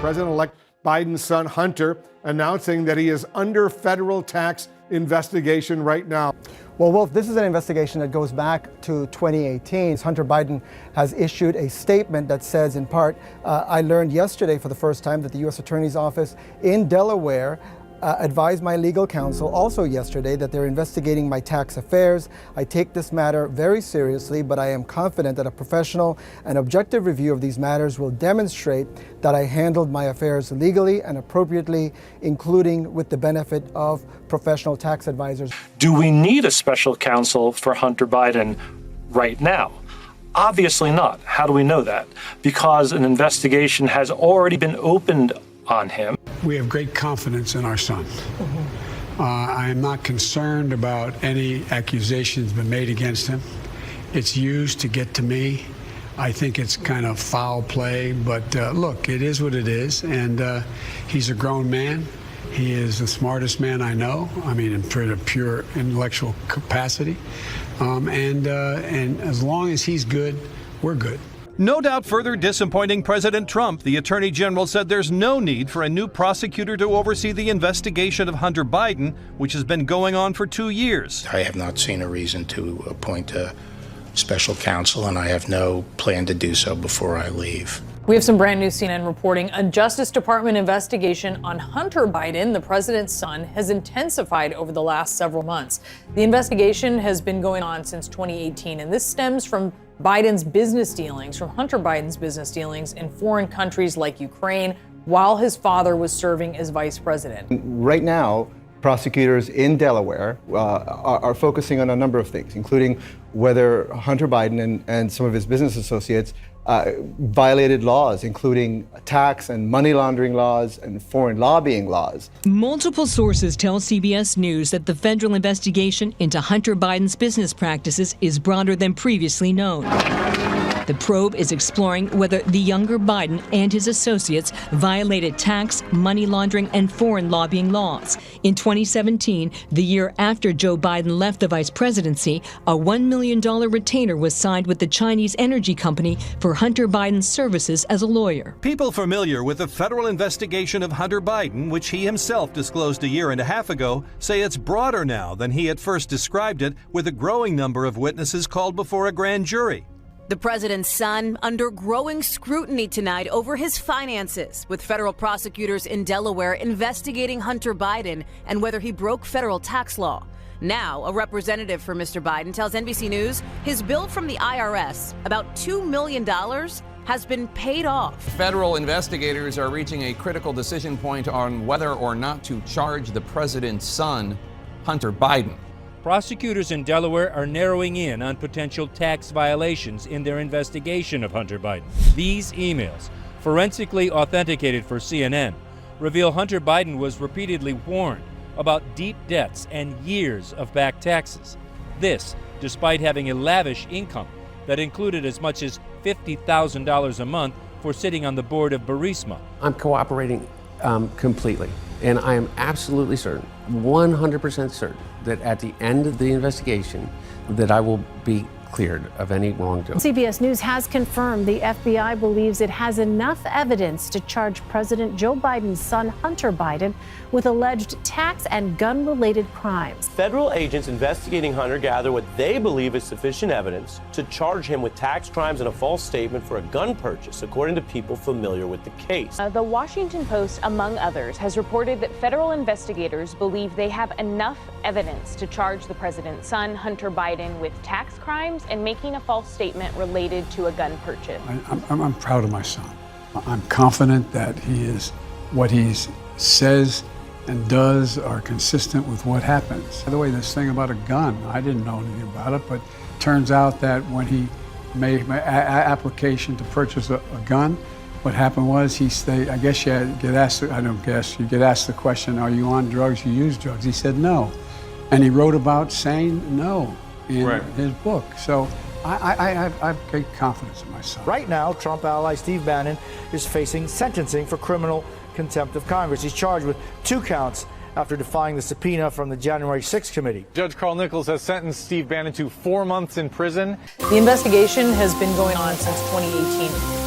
President-elect Biden's son, Hunter, announcing that he is under federal tax investigation right now. Well, Wolf, this is an investigation that goes back to 2018. Hunter Biden has issued a statement that says, in part, I learned yesterday for the first time that the U.S. Attorney's Office in Delaware advised my legal counsel also yesterday that they're investigating my tax affairs. I take this matter very seriously, but I am confident that a professional and objective review of these matters will demonstrate that I handled my affairs legally and appropriately, including with the benefit of professional tax advisors. Do we need a special counsel for Hunter Biden right now? Obviously not. How do we know that? Because an investigation has already been opened on him. We have great confidence in our son. I am not concerned about any accusations been made against him. It's used to get to me. I think it's kind of foul play, but look, it is what it is, and he's a grown man. He is the smartest man I know. I mean, in pure intellectual capacity, and as long as he's good, we're good. No doubt further disappointing President Trump, the Attorney General said there's no need for a new prosecutor to oversee the investigation of Hunter Biden, which has been going on for 2 years. I have not seen a reason to appoint a special counsel, and I have no plan to do so before I leave. We have some brand new CNN reporting. A Justice Department investigation on Hunter Biden, the president's son, has intensified over the last several months. The investigation has been going on since 2018, and this stems from Biden's business dealings, from Hunter Biden's business dealings in foreign countries like Ukraine, while his father was serving as vice president. Right now, prosecutors in Delaware are focusing on a number of things, including whether Hunter Biden and some of his business associates violated laws, including tax and money laundering laws and foreign lobbying laws. Multiple sources tell CBS News that the federal investigation into Hunter Biden's business practices is broader than previously known. The probe is exploring whether the younger Biden and his associates violated tax, money laundering, and foreign lobbying laws. In 2017, the year after Joe Biden left the vice presidency, a $1 million retainer was signed with the Chinese energy company for Hunter Biden's services as a lawyer. People familiar with the federal investigation of Hunter Biden, which he himself disclosed a year and a half ago, say it's broader now than he at first described it, with a growing number of witnesses called before a grand jury. The president's son under growing scrutiny tonight over his finances, with federal prosecutors in Delaware investigating Hunter Biden and whether he broke federal tax law. Now, a representative for Mr. Biden tells NBC News his bill from the IRS, about $2 million, has been paid off. Federal investigators are reaching a critical decision point on whether or not to charge the president's son, Hunter Biden. Prosecutors in Delaware are narrowing in on potential tax violations in their investigation of Hunter Biden. These emails, forensically authenticated for CNN, reveal Hunter Biden was repeatedly warned about deep debts and years of back taxes. This, despite having a lavish income that included as much as $50,000 a month for sitting on the board of Burisma. I'm cooperating completely, and I am absolutely certain, 100% certain, that at the end of the investigation, that I will be cleared of any wrongdoing. CBS News has confirmed the FBI believes it has enough evidence to charge President Joe Biden's son, Hunter Biden, with alleged tax and gun-related crimes. Federal agents investigating Hunter gather what they believe is sufficient evidence to charge him with tax crimes and a false statement for a gun purchase, according to people familiar with the case. The Washington Post, among others, has reported that federal investigators believe they have enough evidence to charge the president's son, Hunter Biden, with tax crimes and making a false statement related to a gun purchase. I'm proud of my son. I'm confident that what he says and does are consistent with what happens. By the way, this thing about a gun, I didn't know anything about it, but it turns out that when he made my application to purchase a gun, what happened was I guess you get asked, I don't guess, you get asked the question, are you on drugs, you use drugs? He said no. And he wrote about saying no in his book. So I have great confidence in my son. Right now, Trump ally Steve Bannon is facing sentencing for criminal contempt of Congress. He's charged with 2 counts after defying the subpoena from the January 6th committee. Judge Carl Nichols has sentenced Steve Bannon to 4 months in prison. The investigation has been going on since 2018.